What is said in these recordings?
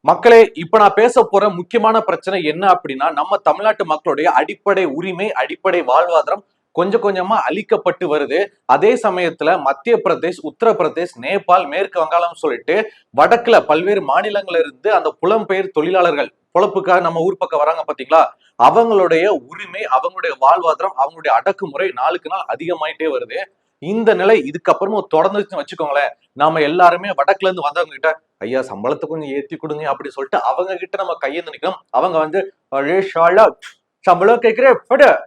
மக்களே, இப்ப நான் பேச போற முக்கியமான பிரச்சனை என்ன அப்படின்னா, நம்ம தமிழ்நாட்டு மக்களுடைய அடிப்படை உரிமை, அடிப்படை வாழ்வாதாரம் கொஞ்சம் கொஞ்சமா அழிக்கப்பட்டு வருது. அதே சமயத்துல மத்திய பிரதேஷ், உத்தரப்பிரதேஷ், நேபாள், மேற்கு வங்காளம் சொல்லிட்டு வடக்குல பல்வேறு மாநிலங்கள்ல இருந்து அந்த புலம்பெயர் தொழிலாளர்கள் பொழப்புக்காக நம்ம ஊர் பக்கம் வராங்க பாத்தீங்களா? அவங்களுடைய உரிமை, அவங்களுடைய வாழ்வாதாரம், அவங்களுடைய அடக்குமுறை நாளுக்கு நாள் அதிகமாயிட்டே வருது. இந்த நிலை இதுக்கப்புறமும் தொடர்ந்துச்சுன்னு வச்சுக்கோங்களேன், நாம எல்லாருமே வடக்குல இருந்து வந்தவங்க கிட்ட ஐயா சம்பளத்தை கொஞ்சம் ஏத்தி கொடுங்க அப்படி சொல்லிட்டு அவங்க கிட்ட நம்ம கையேந்து நிக்கணும். அவங்க வந்து சம்பளம் கேட்கிறேன்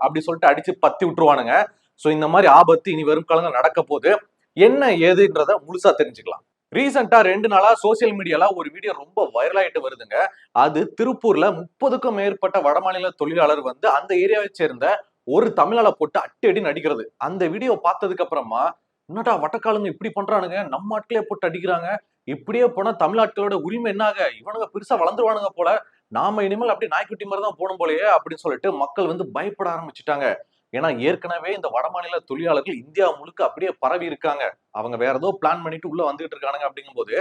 அப்படி சொல்லிட்டு அடிச்சு பத்தி விட்டுருவானுங்க. சோ இந்த மாதிரி ஆபத்து இனி வரும் காலங்கள் நடக்க போகுது. என்ன ஏதுன்றத முழுசா தெரிஞ்சுக்கலாம். ரீசெண்டா 2 நாளா சோசியல் மீடியால ஒரு வீடியோ ரொம்ப வைரல் ஆயிட்டு வருதுங்க. அது திருப்பூர்ல 30க்கும் மேற்பட்ட வடமாநில தொழிலாளர் வந்து அந்த ஏரியாவை சேர்ந்த ஒரு தமிழால போட்டு அட்டி அடி நடிக்கிறது. அந்த வீடியோ பார்த்ததுக்கு அப்புறமா என்னடா வட்டக்காலுங்க இப்படி பண்றானுங்க, நம்ம ஆட்களே போட்டு அடிக்கிறாங்க. இப்படியே போனா தமிழ்நாட்களோட உரிமை என்னாக, இவனுங்க பெருசா வளர்ந்துருவானுங்க போல, நாம இனிமேல் அப்படி நாய்க்குட்டி மாதிரி தான் போகணும் போலயே அப்படின்னு சொல்லிட்டு மக்கள் வந்து பயப்பட ஆரம்பிச்சுட்டாங்க. ஏன்னா ஏற்கனவே இந்த வடமாநில தொழிலாளர்கள் இந்தியா முழுக்க அப்படியே பரவி இருக்காங்க. அவங்க வேற ஏதோ பிளான் பண்ணிட்டு உள்ள வந்துகிட்டு இருக்கானுங்க அப்படிங்கும்போது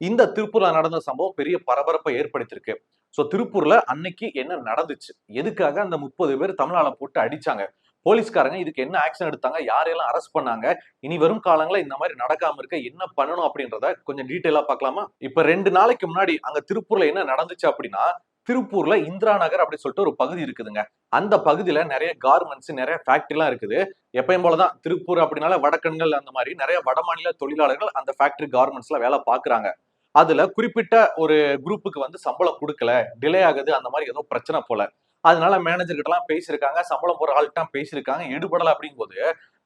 இந்த திருப்பூர்ல நடந்த சம்பவம் பெரிய பரபரப்பை ஏற்படுத்தியிருக்கு. சோ திருப்பூர்ல அன்னைக்கு என்ன நடந்துச்சு, எதுக்காக அந்த 30 பேர் தமிழால போட்டு அடிச்சாங்க, போலீஸ்காரங்க இதுக்கு என்ன ஆக்ஷன் எடுத்தாங்க, யாரையெல்லாம் அரெஸ்ட் பண்ணாங்க, இனி வரும் காலங்களில் இந்த மாதிரி நடக்காம இருக்க என்ன பண்ணணும் அப்படின்றத கொஞ்சம் டீட்டெயிலா பார்க்கலாமா? இப்ப 2 நாளைக்கு முன்னாடி அங்க திருப்பூர்ல என்ன நடந்துச்சு அப்படின்னா, திருப்பூர்ல இந்திரா நகர் அப்படி சொல்லிட்டு ஒரு பகுதி இருக்குதுங்க. அந்த பகுதியில நிறைய கார்மெண்ட்ஸ், நிறைய ஃபேக்டரி எல்லாம் இருக்குது. எப்பயும் போலதான் திருப்பூர் அப்படின்னால வடக்கன்கள் அந்த மாதிரி நிறைய வடமாநில தொழிலாளர்கள் அந்த ஃபேக்டரி கார்மெண்ட்ஸ்ல வேலை பாக்குறாங்க. அதுல குறிப்பிட்ட ஒரு குரூப்புக்கு வந்து சம்பளம் கொடுக்கல, டிலே ஆகுது, அந்த மாதிரி ஏதோ பிரச்சனை போல. அதனால மேனேஜர் கிட்ட எல்லாம் பேசியிருக்காங்க, சம்பளம் போற ஆள்கிட்ட பேசியிருக்காங்க, எடுபடல அப்படிங்கும்போது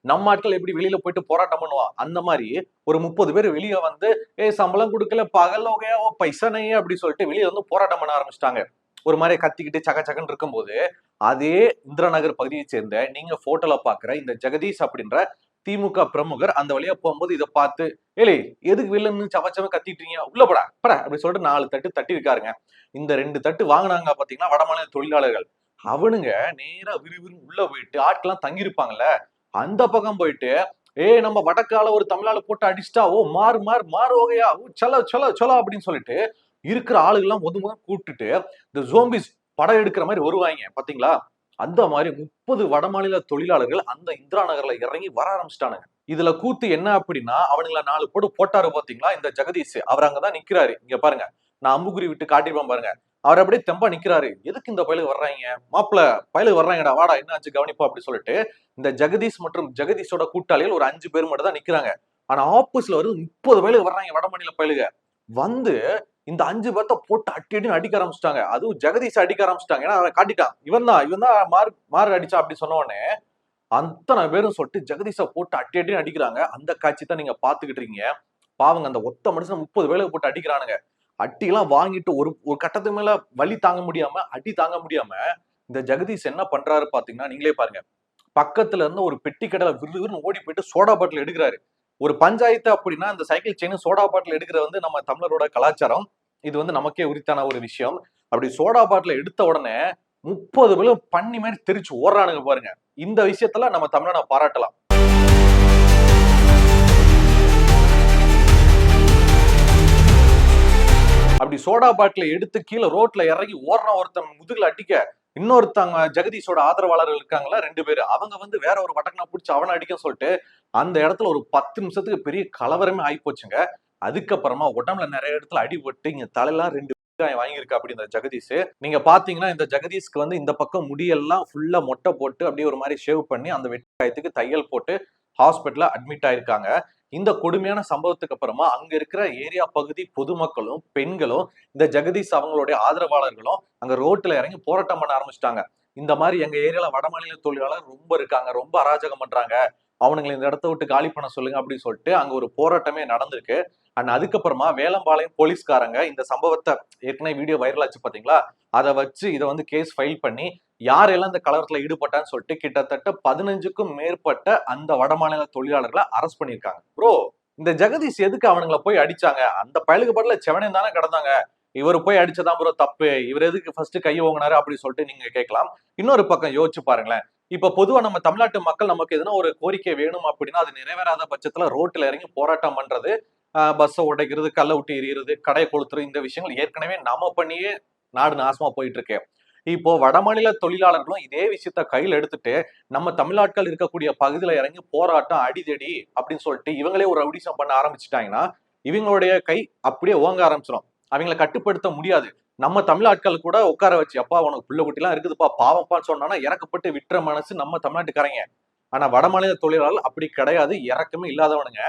நம்ம ஆட்கள் எப்படி வெளியில போயிட்டு போராட்டம் பண்ணுவான், அந்த மாதிரி ஒரு 30 பேர் வெளியே வந்து சம்பளம் கொடுக்கல, பகல் ஓ பைசா நெய் அப்படி சொல்லிட்டு வெளியே வந்து போராட்டம் பண்ண ஆரம்பிச்சிட்டாங்க. ஒரு மாதிரி கத்திக்கிட்டு சக சகன்னு இருக்கும்போது அதே இந்திரா நகர் பகுதியை சேர்ந்த நீங்க போட்டோல பாக்குற இந்த ஜெகதீஷ் அப்படின்ற திமுக பிரமுகர் அந்த வழியா போகும்போது இதை பார்த்து ஏலே எதுக்கு வில்லன்னு சவச்சவன் கத்திட்டீங்க, உள்ள படா படா அப்படி சொல்லிட்டு 4 தட்டு தட்டி இருக்காருங்க. இந்த 2 தட்டு வாங்கினாங்க பாத்தீங்கன்னா வடமாநில தொழிலாளர்கள். அவனுங்க நேரா விறுவிறு உள்ள போயிட்டு ஆட்கள்லாம் தங்கியிருப்பாங்கல்ல, அந்த பக்கம் போயிட்டு நம்ம வடக்கால ஒரு தமிழால போட்டு அடிச்சிட்டா ஓ மாறு மாறு மாறு வகையா ஓ சலோ சலோ சலோ அப்படின்னு சொல்லிட்டு இருக்கிற ஆளுகள்லாம் முத கூப்பிட்டுட்டு இந்த ஜோம்பிஸ் படம் எடுக்கிற மாதிரி வருவாங்க பாத்தீங்களா? அந்த மாதிரி 30 வடமாநில தொழிலாளர்கள் அந்த இந்திரா நகர்ல இறங்கி வர ஆரம்பிச்சிட்டானுங்க. இதுல கூத்து என்ன அப்படின்னா, அவனுங்கள 4 போடு போட்டாரு பாத்தீங்களா இந்த ஜெகதீஷ், அவர் அங்கதான் நிக்கிறாரு. இங்க பாருங்க, நான் அம்புக்குறி விட்டு காட்டிருப்பேன் பாருங்க. அவர் அப்படியே தெம்பா நிக்கிறாரு. எதுக்கு இந்த பயலுக்கு வர்றாங்க, மாப்பிள பயலுக்கு வர்றாங்கடா, வாடா என்னாச்சு கவனிப்பா அப்படி சொல்லிட்டு இந்த ஜெகதீஷ் மற்றும் ஜெகதீஷோட கூட்டாளிகள் ஒரு 5 பேர் மட்டும் தான் நிக்கிறாங்க. ஆனா ஆப்போசிட்ல ஒரு 30 பயலுக்கு வர்றாங்க வடமாநில பயலுக. வந்து இந்த 5 பேர்த்த போட்டு அடி அடின்னு அடிக்க ஆரம்பிச்சிட்டாங்க. அதுவும் ஜெகதீஷ் அடிக்க ஆரம்பிச்சிட்டாங்க. ஏன்னா அவன் காட்டிட்டான், இவன் தான் மாறு அடிச்சா அப்படி சொன்ன உடனே அத்தனை பேரும் சொல்லிட்டு ஜெகதீஷ போட்டு அடி அடின்னு அடிக்கிறாங்க. அந்த காட்சி தான் நீங்க பாத்துக்கிட்டு இருக்கீங்க. பாவங்க அந்த ஒத்த மனுஷன் 30 பேருக்கு போட்டு அடிக்கிறானுங்க. அட்டிலாம் வாங்கிட்டு ஒரு ஒரு கட்டத்துக்கு மேல வலி தாங்க முடியாம, அடி தாங்க முடியாம இந்த ஜெகதீஷ் என்ன பண்றாரு பாத்தீங்கன்னா, நீங்களே பாருங்க. பக்கத்துல இருந்து ஒரு பெட்டி கடையில விறுவிறுன்னு ஓடி போயிட்டு சோடா பாட்டில் எடுக்கிறாரு. ஒரு பஞ்சாயத்து அப்படின்னா இந்த சைக்கிள் செயின் சோடா பாட்டில் எடுக்கிற வந்து நம்ம தமிழரோட கலாச்சாரம். இது வந்து நமக்கே உரித்தான ஒரு விஷயம். அப்படி சோடா பாட்டில் எடுத்த உடனே 30 பேரும் பண்ணி மாதிரி தெரிச்சு ஓடுறானுங்க பாருங்க. இந்த விஷயத்துல நம்ம தமிழனை பாராட்டலாம். அப்படி சோடா பாட்டில எடுத்து கீழே ரோட்ல இறங்கி ஓடுற ஒருத்தன் முதுகுல அடிக்க, இன்னொருத்தவங்க ஜெகதீஷோட ஆதரவாளர்கள் இருக்காங்களா 2 பேரு, அவங்க வந்து வேற ஒரு வட்டக்கனா புடிச்சு அவனை அடிக்க சொல்லிட்டு அந்த இடத்துல ஒரு 10 நிமிஷத்துக்கு பெரிய கலவரமே ஆயிப்போச்சுங்க. அதுக்கப்புறமா உடம்புல நிறைய இடத்துல அடிபட்டு இங்க தலையெல்லாம் 2 வாங்கியிருக்கா அப்படி இந்த ஜெகதீஷ். நீங்க பாத்தீங்கன்னா இந்த ஜெகதீஷ்க்கு வந்து இந்த பக்கம் முடியெல்லாம் ஃபுல்லா மொட்டை போட்டு அப்படியே ஒரு மாதிரி ஷேவ் பண்ணி அந்த வெட்டுக்காயத்துக்கு தையல் போட்டு ஹாஸ்பிட்டல்ல அட்மிட் ஆயிருக்காங்க. இந்த கொடுமையான சம்பவத்துக்கு அப்புறமா அங்க இருக்கிற ஏரியா பகுதி பொதுமக்களும் பெண்களும் இந்த ஜெகதீஷ் அவங்களுடைய ஆதரவாளர்களும் அங்க ரோட்ல இறங்கி போராட்டம் பண்ண ஆரம்பிச்சிட்டாங்க. இந்த மாதிரி எங்க ஏரியால வடமாநில தொழிலாளர் ரொம்ப இருக்காங்க, ரொம்ப அராஜகம் பண்றாங்க, அவனுங்களை இந்த இடத்த விட்டு காலி பண்ண சொல்லுங்க அப்படின்னு சொல்லிட்டு அங்க ஒரு போராட்டமே நடந்திருக்கு. அண்ட் அதுக்கப்புறமா வேலம்பாளையம் போலீஸ்காரங்க இந்த சம்பவத்தை ஏற்கனவே வீடியோ வைரல் ஆச்சு பாத்தீங்களா, அதை வச்சு இதை வந்து கேஸ் ஃபைல் பண்ணி யாரெல்லாம் இந்த கலவரத்துல ஈடுபட்டான்னு சொல்லிட்டு கிட்டத்தட்ட 15க்கும் மேற்பட்ட அந்த வடமாநில தொழிலாளர்களை அரெஸ்ட் பண்ணியிருக்காங்க. ப்ரோ இந்த ஜெகதீஷ் எதுக்கு அவனுங்களை போய் அடிச்சாங்க? அந்த பயலுக்கு பதில செவனே தானே கிடந்தாங்க, இவர் போய் அடிச்சதான் ப்ரோ தப்பு, இவர் எதுக்கு ஃபர்ஸ்ட் கை ஓங்கினாரு அப்படி சொல்லிட்டு நீங்க கேட்கலாம். இன்னொரு பக்கம் யோசிச்சு பாருங்களேன். இப்ப பொதுவா நம்ம தமிழ்நாட்டு மக்கள் நமக்கு எதனா ஒரு கோரிக்கை வேணும் அப்படின்னா அது நிறைவேறாத பட்சத்துல ரோட்ல இறங்கி போராட்டம் பண்றது பஸ்ஸை உடைக்கிறது, கல்லை விட்டு எறிகிறது, கடையை கொளுத்துறது, இந்த விஷயங்கள் ஏற்கனவே நாம பண்ணியே நாடு நாசமா போயிட்டு இருக்கு. இப்போ வடமாநில தொழிலாளர்களும் இதே விஷயத்த கையில் எடுத்துட்டு நம்ம தமிழ்நாட்கள் இருக்கக்கூடிய பகுதியில இறங்கி போராட்டம், அடிதடி அப்படின்னு சொல்லிட்டு இவங்களே ஒரு ரவுடிசம் பண்ண ஆரம்பிச்சுட்டாங்கன்னா இவங்களுடைய கை அப்படியே ஓங்க ஆரம்பிச்சிடும். அவங்களை கட்டுப்படுத்த முடியாது. நம்ம தமிழ்நாட்கள் கூட உட்கார வச்சு, அப்பா உனக்கு புள்ள குட்டி எல்லாம் இருக்குதுப்பா, பாவப்பான்னு சொன்னா இறக்கப்பட்டு விட்டுற மனசு நம்ம தமிழ்நாட்டுக்காரங்க. ஆனா வடமாநில தொழிலாளர்கள் அப்படி கிடையாது. இறக்கமே இல்லாதவனுங்க.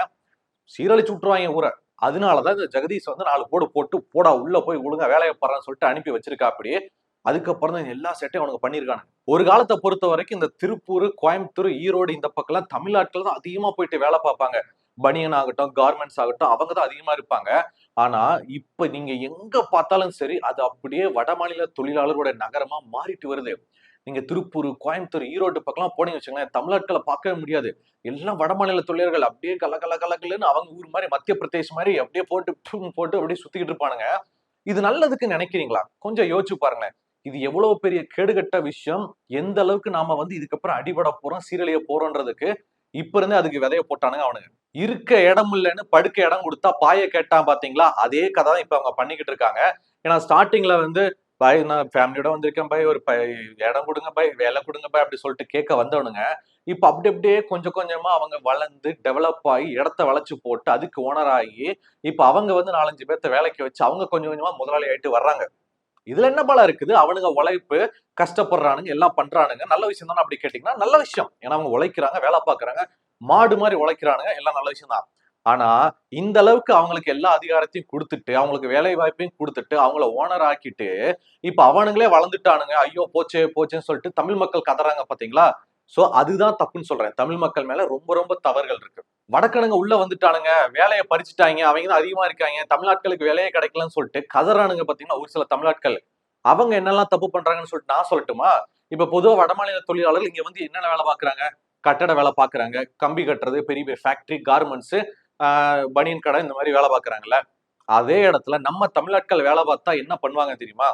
சீரழிச்சு விட்டுருவாங்க ஊரை. அதனாலதான் இந்த ஜெகதீஷ் வந்து 4 போடு போட்டு போடா உள்ள போய் ஒழுங்கா வேலையை பாருன்னு சொல்லிட்டு அனுப்பி வச்சிருக்கா. அப்படி அதுக்கப்புறம் தான் எல்லா செட்டையும் அவனுக்கு பண்ணிருக்கானு. ஒரு காலத்தை பொறுத்த வரைக்கும் இந்த திருப்பூர், கோயம்புத்தூர், ஈரோடு இந்த பக்கம்லாம் தமிழ்நாட்டில் தான் அதிகமா போயிட்டு வேலை பார்ப்பாங்க. பனியன் ஆகட்டும், கார்மெண்ட்ஸ் ஆகட்டும், அவங்க தான் அதிகமா இருப்பாங்க. ஆனா இப்ப நீங்க எங்க பார்த்தாலும் சரி, அது அப்படியே வடமாநில தொழிலாளர்களுடைய நகரமா மாறிட்டு வருது. நீங்க திருப்பூர், கோயம்புத்தூர், ஈரோடு பக்கம்லாம் போனீங்கன்னு வச்சுக்கோங்களேன், தமிழ்நாட்களை பார்க்கவே முடியாது. எல்லாம் வடமாநில தொழிலாளர்கள் அப்படியே கலகலன்னு அவங்க ஊர் மாதிரி, மத்திய பிரதேஷ் மாதிரி அப்படியே போட்டு போட்டு அப்படியே சுத்திக்கிட்டு இருப்பானுங்க. இது நல்லதுக்கு நினைக்கிறீங்களா? கொஞ்சம் யோசிச்சு பாருங்களேன். இது எவ்வளவு பெரிய கேடுகட்ட விஷயம். எந்த அளவுக்கு நாம வந்து இதுக்கப்புறம் அடிபட போறோம், சீரழிய போறோன்றதுக்கு இப்ப இருந்தே அதுக்கு விதைய போட்டானுங்க அவனுங்க. இருக்க இடம் இல்லைன்னு படுக்க இடம் கொடுத்தா பாய கேட்டான் பாத்தீங்களா? அதே கதை தான் இப்ப அவங்க பண்ணிக்கிட்டு இருக்காங்க. ஏன்னா ஸ்டார்டிங்ல வந்து பாய் நான் ஃபேமிலியோட வந்திருக்கேன் பாய், ஒரு இடம் கொடுங்க பாய், வேலை கொடுங்க பாய் அப்படி சொல்லிட்டு கேட்க வந்தவனுங்க இப்ப அப்படி அப்படியே கொஞ்சம் கொஞ்சமா அவங்க வளர்ந்து டெவலப் ஆகி இடத்த வளைச்சு போட்டு அதுக்கு ஓனர் ஆகி இப்ப அவங்க வந்து 4-5 பேர்த்த வேலைக்கு வச்சு அவங்க கொஞ்சம் கொஞ்சமா முதலாளி ஆயிட்டு வர்றாங்க. இதுல என்ன பலம் இருக்குது? அவனுங்க உழைப்பு, கஷ்டப்படுறானுங்க, எல்லாம் பண்றானுங்க. நல்ல விஷயம் தானே அப்படி கேட்டீங்கன்னா நல்ல விஷயம். ஏன்னா அவங்க உழைக்கிறாங்க, வேலை பாக்குறாங்க, மாடு மாதிரி உழைக்கிறானுங்க, எல்லாம் நல்ல விஷயம் தான். ஆனா இந்த அளவுக்கு அவங்களுக்கு எல்லா அதிகாரத்தையும் கொடுத்துட்டு, அவங்களுக்கு வேலை வாய்ப்பையும் கொடுத்துட்டு, அவங்கள ஓனர் ஆக்கிட்டு, இப்ப அவனுங்களே வளர்ந்துட்டானுங்க. ஐயோ போச்சே போச்சேன்னு சொல்லிட்டு தமிழ் மக்கள் கதறாங்க பாத்தீங்களா? சோ அதுதான் தப்புன்னு சொல்றேன். தமிழ் மக்கள் மேல ரொம்ப ரொம்ப தவறுகள் இருக்கு. வடக்கனுங்க உள்ள வந்துட்டானுங்க, வேலையை பறிச்சுட்டாங்க, அவங்க தான் அதிகமா இருக்காங்க, தமிழ்நாட்களுக்கு வேலையே கிடைக்கலன்னு சொல்லிட்டு கதறானுங்க பாத்தீங்கன்னா ஒரு சில தமிழ்நாட்கள். அவங்க என்னெல்லாம் தப்பு பண்றாங்கன்னு சொல்லிட்டு நான் சொல்லட்டுமா? இப்ப பொதுவா வடமாநில தொழிலாளர்கள் இங்க வந்து என்னென்ன வேலை பாக்குறாங்க? கட்டட வேலை பாக்குறாங்க, கம்பி கட்டுறது, பெரிய பெரிய ஃபேக்டரி, கார்மெண்ட்ஸ், பனியன் கடை இந்த மாதிரி வேலை பாக்குறாங்கல்ல. அதே இடத்துல நம்ம தமிழ்நாட்கள் வேலை பார்த்தா என்ன பண்ணுவாங்க தெரியுமா?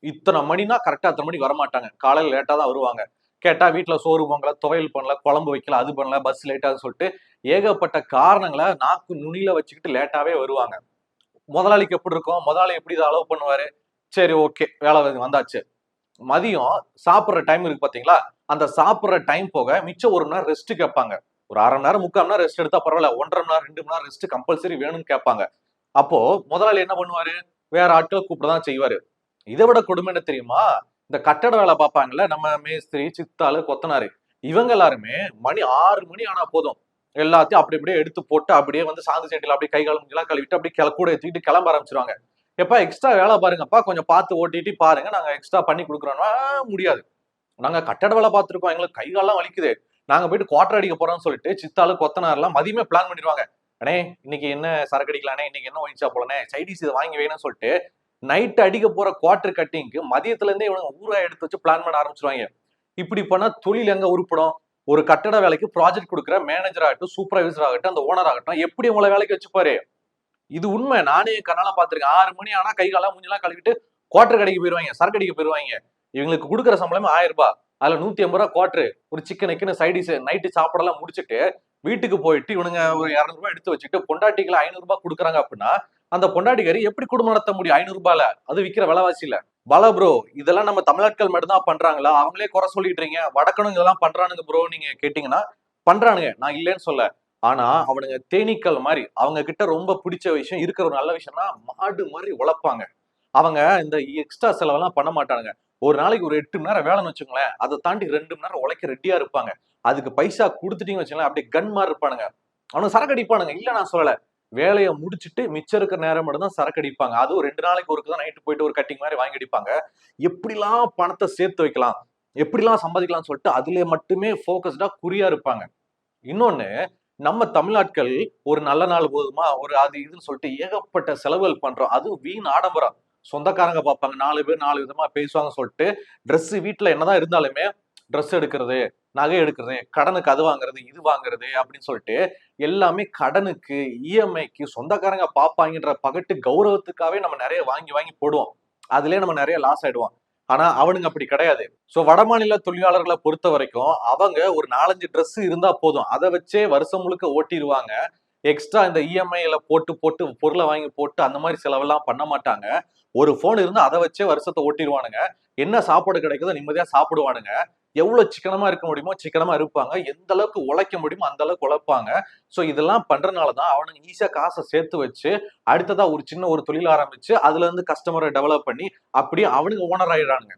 இத்தனை மணினா கரெக்டா அத்தனை மணிக்கு வரமாட்டாங்க. காலையில லேட்டா தான் வருவாங்க. கேட்டா வீட்டுல சோறு பொங்கல, துவையல் பண்ணல, குழம்பு வைக்கல, அது பண்ணல, பஸ் லேட்டான்னு சொல்லிட்டு ஏகப்பட்ட காரணங்களை நாக்கு நுனியில வச்சுக்கிட்டு லேட்டாவே வருவாங்க. முதலாளிக்கு எப்படி இருக்கும்? முதலாளி எப்படி இதை அலோவ் பண்ணுவாரு? சரி ஓகே வேலை வந்தாச்சு. மதியம் சாப்பிடுற டைம் இருக்கு பாத்தீங்களா? அந்த சாப்பிடுற டைம் போக மிச்சம் 1 மணி நேரம் ரெஸ்ட் கேட்பாங்க. ஒரு 1/2 மணி நேரம் 3/4 மணி நேரம் ரெஸ்ட் எடுத்தா பரவாயில்ல. 1 1/2 மணி நேரம் 2 மணி நேரம் ரெஸ்ட் கம்பல்சரி வேணும்னு கேட்பாங்க. அப்போ முதலாளி என்ன பண்ணுவாரு? வேற ஆட்களை கூப்பிடதான் செய்வாரு. இதை விட கொடுமை என்ன தெரியுமா? இந்த கட்டட வேலை பார்ப்பாங்கல்ல, நம்ம மேஸ்திரி, சித்தாளு, கொத்தனாரு, இவங்க எல்லாருமே மணி 6 மணி ஆனா போதும் எல்லாத்தையும் அப்படி அப்படியே எடுத்து போட்டு அப்படியே வந்து சாந்து சட்டில அப்படியே கை கால் முடியெல்லாம் கழுவிட்டு அப்படியே கூட ஏற்றிட்டு கிளம்ப ஆரம்பிச்சிருவாங்க. எப்பா எக்ஸ்ட்ரா வேலை பாருங்கப்பா, கொஞ்சம் பார்த்து ஓட்டிட்டு பாருங்க, நாங்க எக்ஸ்ட்ரா பண்ணி கொடுக்குறோம்னா முடியாது. நாங்க கட்டட வேலை பார்த்துருக்கோம், எங்களுக்கு கை கால்லாம் வலிக்குது, நாங்க போயிட்டு குவார்டர் அடிக்க போறோம்னு சொல்லிட்டு சித்தாளு கொத்தனார் எல்லாம் மதியமே பிளான் பண்ணிடுவாங்க. அண்ணே இன்னைக்கு என்ன சரக்கு அடிக்கலானே, இன்னைக்கு என்ன ஒயின் ஷாப் போலனே, சைடிஸ் இதை வாங்கி வேணும்னு சொல்லிட்டு நைட் அடிக்க போற குவார்டர் கட்டிங்க்கு மதியத்துல இருந்தே இவங்க ஊரா எடுத்து வச்சு பிளான் பண்ண ஆரம்பிச்சிருவாங்க. இப்படி பண்ணா தொழில் எங்க உருப்படும்? ஒரு கட்டட வேலைக்கு ப்ராஜெக்ட் கொடுக்குற மேனேஜர் ஆகட்டும், சூப்பர்வைசர் ஆகட்டும், அந்த ஓனர் ஆகட்டும், எப்படி உங்களை வேலைக்கு வச்சுப்பாரு? இது உண்மை. நானே கண்ணால பாத்திருக்கேன். 6 மணி ஆனா கை காலா மூஞ்செல்லாம் கழுவிட்டு குவார்டர் கடைக்கு போயிருவாங்க, சரக்கு அடிக்க போயிருவாங்க. இவங்களுக்கு கொடுக்குற சம்பளமே 1000 ரூபாய். அதுல 150 ரூபாய் குவார்டர், ஒரு சிக்கன் சைடிஸ், நைட்டு சாப்பாடெல்லாம் முடிச்சுட்டு வீட்டுக்கு போயிட்டு இவனுங்க ஒரு 200 ரூபாய் எடுத்து வச்சுட்டு பொண்டாட்டிக்கு 500 ரூபாய் கொடுக்குறாங்க அப்படின்னா அந்த பொண்டாட்டிக்காரி எப்படி குடும்பம் நடத்த முடியும் 500 ரூபாயில? அது விக்கிற விலைவாசி இல்ல. பல ப்ரோ, இதெல்லாம் நம்ம தமிழ்நாட்கள் மட்டும்தான் பண்றாங்களா? அவங்களே குறை சொல்லிட்டுறீங்க. வடக்கணும் இதெல்லாம் பண்றானுங்க ப்ரோ நீங்க கேட்டீங்கன்னா பண்றானுங்க, நான் இல்லைன்னு சொல்ல. ஆனா அவனுங்க தேனீக்கள் மாதிரி. அவங்க கிட்ட ரொம்ப பிடிச்ச விஷயம், இருக்கிற ஒரு நல்ல விஷயம்னா மாடு மாதிரி உழைப்பாங்க. அவங்க இந்த எக்ஸ்ட்ரா செலவெல்லாம் பண்ண மாட்டானுங்க. ஒரு நாளைக்கு ஒரு 8 மணி நேரம் வேலைன்னு வச்சுக்கோங்களேன், அதை தாண்டி 2 மணி நேரம் உழைக்க ரெடியா இருப்பாங்க. அதுக்கு பைசா கொடுத்துட்டீங்கன்னு வச்சுக்கோங்களேன், அப்படியே கன் மாதிரி இருப்பானுங்க. அவனுக்கு சரக்கு அடிப்பானுங்க, இல்ல நான் சொல்லல. வேலையை முடிச்சுட்டு மிச்சம் இருக்கிற நேரம் மட்டும் தான் சரக்கு அடிப்பாங்க. அதுவும் 2 நாளைக்கு ஒருக்கு தான் நைட்டு போயிட்டு ஒரு கட்டிங் மாதிரி வாங்கி அடிப்பாங்க. எப்படிலாம் பணத்தை சேர்த்து வைக்கலாம், எப்படிலாம் சம்பாதிக்கலாம்னு சொல்லிட்டு அதுல மட்டுமே போக்கஸ்டா குறியா இருப்பாங்க. இன்னொன்னு, நம்ம தமிழ்நாட்கள் ஒரு நல்ல நாள் போதுமா, ஒரு அது இதுன்னு சொல்லிட்டு ஏகப்பட்ட செலவுகள் பண்றோம். அதுவும் வீண் ஆடம்பரம். சொந்தக்காரங்க பார்ப்பாங்க, 4 பேர் 4 விதமா பேசுவாங்க சொல்லிட்டு ட்ரெஸ் வீட்டுல என்னதான் இருந்தாலுமே ட்ரெஸ் எடுக்கிறது, நகை எடுக்கிறது, கடனுக்கு அது வாங்குறது, இது வாங்குறது அப்படின்னு சொல்லிட்டு எல்லாமே கடனுக்கு, இஎம்ஐக்கு சொந்தக்காரங்க பார்ப்பாங்கன்ற பகட்டு கௌரவத்துக்காகவே நம்ம நிறைய வாங்கி வாங்கி போடுவோம். அதுலயே நம்ம நிறைய லாஸ் ஆயிடுவோம். ஆனா அவனுங்க அப்படி கிடையாது. சோ வடமாநில தொழிலாளர்களை பொறுத்த வரைக்கும் அவங்க ஒரு 4-5 ட்ரெஸ் இருந்தா போதும், அதை வச்சே வருஷம் முழுக்க ஓட்டிடுவாங்க. எக்ஸ்ட்ரா இந்த இஎம்ஐல போட்டு போட்டு பொருளை வாங்கி போட்டு அந்த மாதிரி செலவெல்லாம் பண்ண மாட்டாங்க. ஒரு போன் இருந்து அதை வச்சே வருஷத்தை ஓட்டிடுவானுங்க. என்ன சாப்பாடு கிடைக்குதோ நிம்மதியா சாப்பிடுவானுங்க. எவ்வளவு சிக்கனமா இருக்க முடியுமோ சிக்கனமா இருப்பாங்க. எந்த அளவுக்கு உழைக்க முடியுமோ அந்த அளவுக்கு உழைப்பாங்க. சோ இதெல்லாம் பண்றதுனாலதான் அவனுங்க ஈஸியா காசை சேர்த்து வச்சு அடுத்ததா ஒரு சின்ன ஒரு தொழில் ஆரம்பிச்சு அதுல இருந்து கஸ்டமரை டெவலப் பண்ணி அப்படியே அவனுங்க ஓனர் ஆயிடுறாங்க.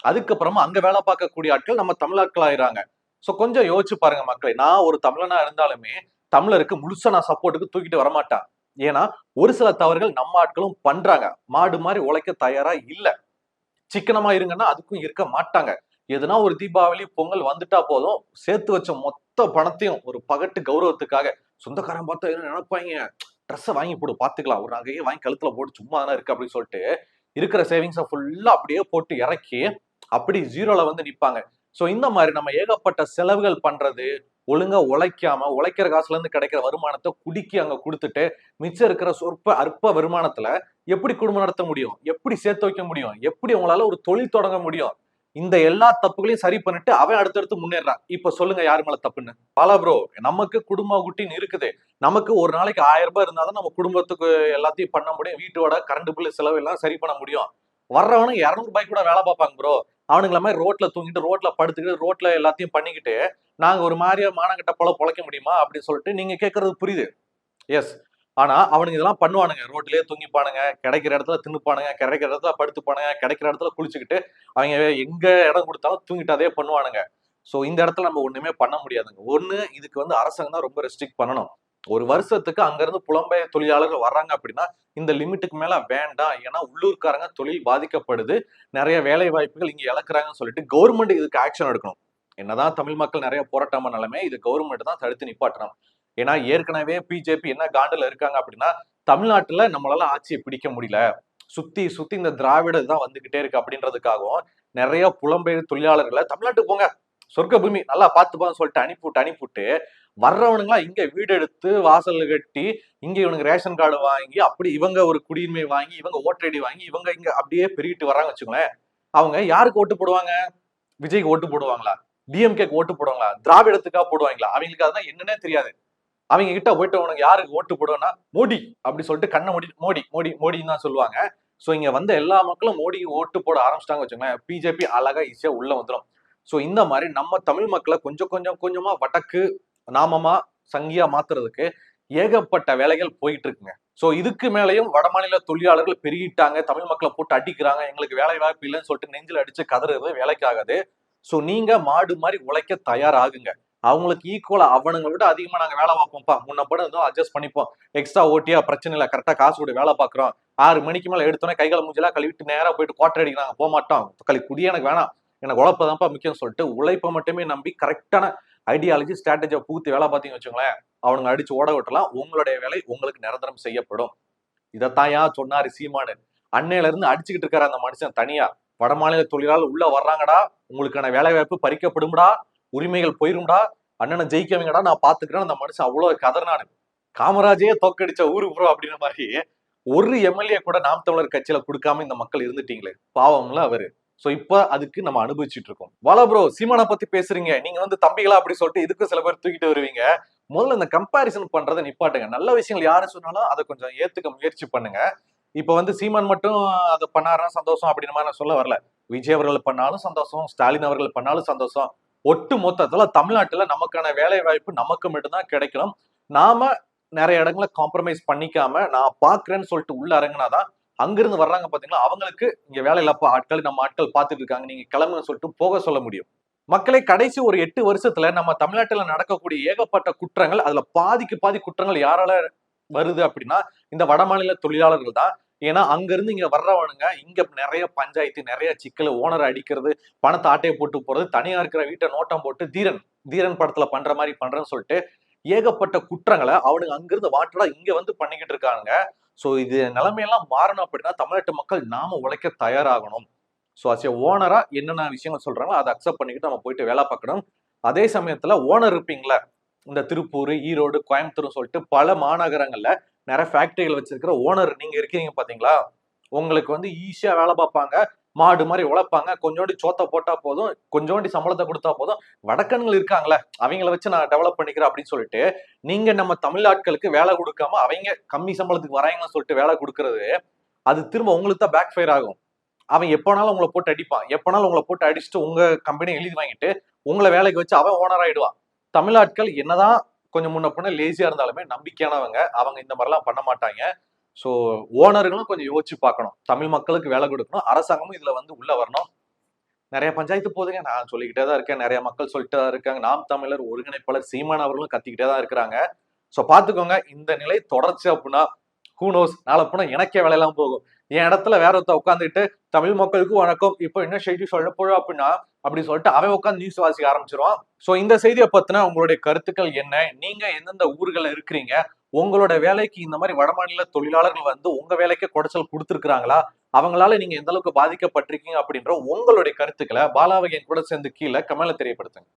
அதுக்கப்புறமா அங்க வேலை பார்க்கக்கூடிய ஆட்கள் நம்ம தமிழ் ஆட்கள் ஆயிடுறாங்க. சோ கொஞ்சம் யோசிச்சு பாருங்க மக்களே. நான் ஒரு தமிழனா இருந்தாலுமே தமிழருக்கு முழுசா நான் சப்போர்ட்டுக்கு தூக்கிட்டு வரமாட்டேன். ஏன்னா ஒரு சில தவறுகள் நம்ம ஆட்களும் பண்றாங்க. மாடு மாதிரி உழைக்க தயாரா இல்ல. சிக்கனமா இருங்கன்னா அதுக்கும் இருக்க மாட்டாங்க. எதுனா ஒரு தீபாவளி பொங்கல் வந்துட்டா போதும் சேர்த்து வச்ச மொத்த பணத்தையும் ஒரு பகட்டு கௌரவத்துக்காக சொந்தக்காரன் பார்த்தா என்ன நினைப்பாங்க, ட்ரெஸ்ஸை வாங்கி போடு பாத்துக்கலாம், ஒரு நகையை வாங்கி கழுத்துல போட்டு சும்மா தானே இருக்கு அப்படின்னு சொல்லிட்டு இருக்கிற சேவிங்ஸை ஃபுல்லா அப்படியே போட்டு இறக்கி அப்படி ஜீரோல வந்து நிப்பாங்க. சோ இந்த மாதிரி நம்ம ஏகப்பட்ட செலவுகள் பண்றது, ஒழுங்கா உழைக்காம உழைக்கிற காசுல இருந்து கிடைக்கிற வருமானத்தை குடிக்கி அங்க கொடுத்துட்டு மிச்சம் இருக்கிற சொற்ப அற்ப வருமானத்துல எப்படி குடும்பம் நடத்த முடியும், எப்படி சேர்த்து வைக்க முடியும், எப்படி உங்களால ஒரு தொழில் தொடங்க முடியும்? இந்த எல்லா தப்புகளையும் சரி பண்ணிட்டு அவன் அடுத்தடுத்து முன்னேறான். இப்ப சொல்லுங்க யாரு மேல தப்புன்னு? பாலா ப்ரோ, நமக்கு குடும்ப குட்டின்னு இருக்குது. நமக்கு ஒரு நாளைக்கு 1000 ரூபாய் இருந்தாதான் நம்ம குடும்பத்துக்கு எல்லாத்தையும் பண்ண முடியும். வீட்டோட கரண்ட் பில்லு செலவு எல்லாம் சரி பண்ண முடியும். வர்றவனுக்கு 200 ரூபாய்க்கு கூட வேலை பார்ப்பாங்க ப்ரோ. அவனுங்கள மாதிரி ரோட்ல தூங்கிட்டு ரோட்ல படுத்துக்கிட்டு ரோட்ல எல்லாத்தையும் பண்ணிக்கிட்டு நாங்க ஒரு மாதிரியா மானங்கிட்ட போல பொழைக்க முடியுமா அப்படின்னு சொல்லிட்டு நீங்க கேட்கறது புரியுது. எஸ். ஆனா அவனுங்க இதெல்லாம் பண்ணுவானுங்க. ரோட்லயே தூங்கிப்பானுங்க, கிடைக்கிற இடத்துல தின்னுப்பானுங்க, கிடைக்கிற இடத்துல படுத்துப்பானுங்க, கிடைக்கிற இடத்துல குளிச்சுக்கிட்டு அவங்க எங்க இடம் கொடுத்தாலும் தூங்கிட்டு அதே பண்ணுவானுங்க. சோ இந்த இடத்துல நம்ம ஒண்ணுமே பண்ண முடியாதுங்க. ஒண்ணு இதுக்கு வந்து அரசாங்கம் தான் ரொம்ப ரெஸ்ட்ரிக்ட் பண்ணணும். ஒரு வருஷத்துக்கு அங்க இருந்து புலம்பெயர் தொழிலாளர்கள் வர்றாங்க அப்படின்னா இந்த லிமிட்டுக்கு மேல வேண்டாம். ஏன்னா உள்ளூர்காரங்க தொழில் பாதிக்கப்படுது, நிறைய வேலை வாய்ப்புகள் இங்க இழக்கிறாங்கன்னு சொல்லிட்டு கவர்மெண்ட் இதுக்கு ஆக்ஷன் எடுக்கணும். என்னதான் தமிழ் மக்கள் நிறைய போராட்டம் பண்ணாலுமே இது கவர்மெண்ட் தான் தடுத்து நிப்பாட்டணும். ஏன்னா ஏற்கனவே பிஜேபி என்ன காண்டுல இருக்காங்க அப்படின்னா தமிழ்நாட்டுல நம்மளால ஆட்சியை பிடிக்க முடியல, சுத்தி சுத்தி இந்த திராவிட தான் வந்துகிட்டே இருக்கு அப்படின்றதுக்காகவும் நிறைய புலம்பெயர் தொழிலாளர்களை தமிழ்நாட்டுக்கு போங்க சொர்க்க பூமி நல்லா பார்த்துப்பான்னு சொல்லிட்டு அனுப்பிவிட்டு வர்றவனுங்களா இங்க வீடு எடுத்து வாசல் கட்டி இங்க இவனுக்கு ரேஷன் கார்டு வாங்கி அப்படி இவங்க ஒரு குடியுரிமை வாங்கி இவங்க ஓட்டர் ஐடி வாங்கி இவங்க இங்க அப்படியே பெருகிட்டு வர்றாங்க வச்சுக்கோங்களேன். அவங்க யாருக்கு ஓட்டு போடுவாங்க? விஜய்க்கு ஓட்டு போடுவாங்களா, டிஎம்கேக்கு ஓட்டு போடுவாங்களா, திராவிடத்துக்கா போடுவாங்களா? அவங்களுக்கு அதான் என்னன்னே தெரியாது. அவங்க கிட்ட போயிட்டு உனக்கு யாருக்கு ஓட்டு போடுவேன்னா மோடி அப்படி சொல்லிட்டு கண்ணை மோடி மோடி மோடி மோடின்னு தான் சொல்லுவாங்க. சோ இங்க வந்து எல்லா மக்களும் மோடிக்கு ஓட்டு போட ஆரம்பிச்சிட்டாங்க வச்சுக்கோங்களேன், பிஜேபி அழகா ஈஸியா உள்ள வந்துடும். சோ இந்த மாதிரி நம்ம தமிழ் மக்களை கொஞ்சம் கொஞ்சம் கொஞ்சமா வடக்கு நாமமா சங்கியா மாத்துறதுக்கு ஏகப்பட்ட வேலைகள் போயிட்டு இருக்குங்க. சோ இதுக்கு மேலையும் வடமாநில தொழிலாளர்கள் பெருகிட்டாங்க, தமிழ் மக்களை போட்டு அடிக்கிறாங்க, எங்களுக்கு வேலை வாய்ப்பு இல்லைன்னு சொல்லிட்டு நெஞ்சில் அடிச்சு கதறது வேலைக்காகாது. சோ நீங்க மாடு மாதிரி உழைக்க தயாராகுங்க. அவங்களுக்கு ஈக்குவலா அவனுங்க விட அதிகமா நாங்க வேலை பார்ப்போம்ப்பா, முன்ன படம் இருந்தோம் அட்ஜஸ்ட் பண்ணிப்போம், எக்ஸ்ட்ரா ஓட்டியா பிரச்சனை இல்லை, கரெக்டா காசு கூட வேலை பாக்குறோம், 6 மணிக்கு மேல எடுத்தோன்னே கைகளை மூஞ்செல்லாம் கழுவிட்டு நேரா போயிட்டு குவார்டர் அடிக்கிறாங்க, போக மாட்டோம், குடி எனக்கு வேணாம், எனக்கு உழைப்பதான்ப்பா முக்கியம் சொல்லிட்டு உழைப்பை மட்டுமே நம்பி கரெக்டான ஐடியாலஜி ஸ்ட்ராட்டஜியை பூத்து வேலை பார்த்தீங்கன்னு வச்சுங்களேன், அவனுங்க அடிச்சு ஓட விட்டலாம். உங்களுடைய வேலை உங்களுக்கு நிரந்தரம் செய்யப்படும். இதைத்தாயா சொன்னாரு சீமானு. அன்னையில இருந்து அடிச்சுக்கிட்டு இருக்காரு அந்த மனுஷன் தனியா. வடமாநில தொழிலாளர் உள்ள வர்றாங்கடா, உங்களுக்கான வேலை வாய்ப்பு பறிக்கப்படும்டா, உரிமைகள் போயிரும்டா, அண்ணனை ஜெயிக்கவங்கடா நான் பாத்துக்கிறேன். அந்த மனுஷன் அவ்வளவு கதர்னானு. காமராஜே தோக்கடிச்ச ஊரு ப்ரோ அப்படின்ற மாதிரி ஒரு எம்எல்ஏ கூட நாம் தமிழர் கட்சியில கொடுக்காம இந்த மக்கள் இருந்துட்டீங்களே, பாவம்ல அவரு. சோ இப்ப அதுக்கு நம்ம அனுபவிச்சுட்டு இருக்கோம். வாலா ப்ரோ, சீமானை பத்தி பேசுறீங்க, நீங்க வந்து தம்பிகளா அப்படி சொல்லிட்டு இதுக்கும் சில பேர் தூக்கிட்டு வருவீங்க. முதல்ல இந்த கம்பாரிசன் பண்றதை நிப்பாட்டுங்க. நல்ல விஷயங்கள் யாரு சொன்னாலும் அதை கொஞ்சம் ஏத்துக்க முயற்சி பண்ணுங்க. இப்ப வந்து சீமான் மட்டும் அதை பண்ணாருன்னா சந்தோஷம் அப்படின்ற மாதிரி நான் சொல்ல வரல. விஜய் அவர்கள் பண்ணாலும் சந்தோஷம், ஸ்டாலின் அவர்கள் பண்ணாலும் சந்தோஷம். ஒட்டு மொத்தத்துல தமிழ்நாட்டுல நமக்கான வேலை வாய்ப்பு நமக்கு மட்டும்தான் கிடைக்கணும். நாம நிறைய இடங்களை காம்ப்ரமைஸ் பண்ணிக்காம நான் பாக்குறேன்னு சொல்லிட்டு உள்ள இறங்கினாதான் அங்கிருந்து வர்றாங்க பாத்தீங்களா, அவங்களுக்கு இங்க வேலை இல்லப்பா ஆட்கள், நம்ம ஆட்கள் பார்த்துட்டு இருக்காங்க, நீங்க கிளம்புன்னு சொல்லிட்டு போக சொல்ல முடியும். மக்களை கடைசி ஒரு 8 வருஷத்துல நம்ம தமிழ்நாட்டுல நடக்கக்கூடிய ஏகப்பட்ட குற்றங்கள், அதுல பாதிக்கு பாதி குற்றங்கள் யாரால வருது அப்படின்னா இந்த வடமாநில தொழிலாளர்கள் தான். ஏன்னா அங்க இருந்து இங்க வர்றவனுங்க இங்க நிறைய பஞ்சாயத்து, நிறைய சிக்கல், ஓனரை அடிக்கிறது, பணத்தை ஆட்டையை போட்டு போறது, தனியா இருக்கிற வீட்டை நோட்டம் போட்டு தீரன் படத்துல பண்ற மாதிரி பண்றேன்னு சொல்லிட்டு ஏகப்பட்ட குற்றங்களை அவனுங்க அங்கிருந்து வாட்டலா இங்க வந்து பண்ணிக்கிட்டு இருக்காங்க. சோ இது நிலைமையெல்லாம் மாறணும் அப்படின்னா தமிழ்நாட்டு மக்கள் நாம உழைக்க தயாராகணும். சோ அஸ் ஏ ஓனரா என்னென்ன விஷயங்கள் சொல்றாங்களோ அதை அக்செப்ட் பண்ணிக்கிட்டு நம்ம போயிட்டு வேலை பார்க்கணும். அதே சமயத்துல ஓனர் இருப்பீங்களா, இந்த திருப்பூர், ஈரோடு, கோயம்புத்தூர் சொல்லிட்டு பல மாநகரங்கள்ல நிறைய ஃபேக்டரிகள் வச்சிருக்கிற ஓனர் நீங்க இருக்கீங்க பாத்தீங்களா, உங்களுக்கு வந்து ஈஸியா வேலை பார்ப்பாங்க. மாடு மாதிரி உழைப்பாங்க, கொஞ்சோண்டி சோத்த போட்டா போதும், கொஞ்சோண்டி சம்பளத்தை கொடுத்தா போதும், வடக்கன்கள் இருக்காங்களே அவங்கள வச்சு நான் டெவலப் பண்ணிக்கிறேன் அப்படின்னு சொல்லிட்டு நீங்க நம்ம தமிழ் ஆட்களுக்கு வேலை கொடுக்காம அவங்க கம்மி சம்பளத்துக்கு வராங்கன்னு சொல்லிட்டு வேலை கொடுக்கறது, அது திரும்ப உங்களுக்கு தான் பேக் ஃபயர் ஆகும். அவன் எப்பனாலும் உங்களை போட்டு அடிப்பான், எப்பனாலும் உங்களை போட்டு அடிச்சுட்டு உங்க கம்பெனி எழுதி வாங்கிட்டு உங்களை வேலைக்கு வச்சு அவன் ஓனர் ஆயிடுவான். தமிழ்நாட்கள் என்னதான் கொஞ்சம் முன்ன பின்ன லேசியா இருந்தாலுமே நம்பிக்கையானவங்க, அவங்க இந்த மாதிரிலாம் பண்ண மாட்டாங்க. ஸோ ஓனர்களும் கொஞ்சம் யோசிச்சு பார்க்கணும். தமிழ் மக்களுக்கு வேலை கொடுக்கணும், அரசாங்கமும் இதுல வந்து உள்ள வரணும். நிறைய பஞ்சாயத்து போதுங்க, நான் சொல்லிக்கிட்டே தான் இருக்கேன், நிறைய மக்கள் சொல்லிட்டு தான் இருக்காங்க. நாம் தமிழர் ஒருங்கிணைப்பாளர் சீமான் அவர்களும் கத்திக்கிட்டே தான் இருக்கிறாங்க. ஸோ பாத்துக்கோங்க, இந்த நிலை தொடர்ச்சி அப்படின்னா ஹூனோஸ் நாளை போனா எனக்கே வேலையெல்லாம் போகும். என் இடத்துல வேற ஒருத்த உட்காந்துட்டு தமிழ் மக்களுக்கு வணக்கம் இப்போ என்ன செய்தி சொல்ல போறோம் அப்படின்னா அப்படி சொல்லிட்டு அவன் உட்காந்து நியூஸ் வாசிக்க ஆரம்பிச்சிருவான். ஸோ இந்த செய்தியை பத்தின உங்களுடைய கருத்துக்கள் என்ன? நீங்க எந்தெந்த ஊர்கள்ல இருக்கிறீங்க? உங்களோட வேலைக்கு இந்த மாதிரி வடமாநில தொழிலாளர்கள் வந்து உங்க வேலைக்கு குடைச்சல் கொடுத்துருக்காங்களா? அவங்களால நீங்க எந்த அளவுக்கு பாதிக்கப்பட்டிருக்கீங்க அப்படின்ற உங்களுடைய கருத்துக்களை பாலாவகையன் கூட சேர்ந்து கீழே கமெண்ட்ல தெரியப்படுத்துங்க.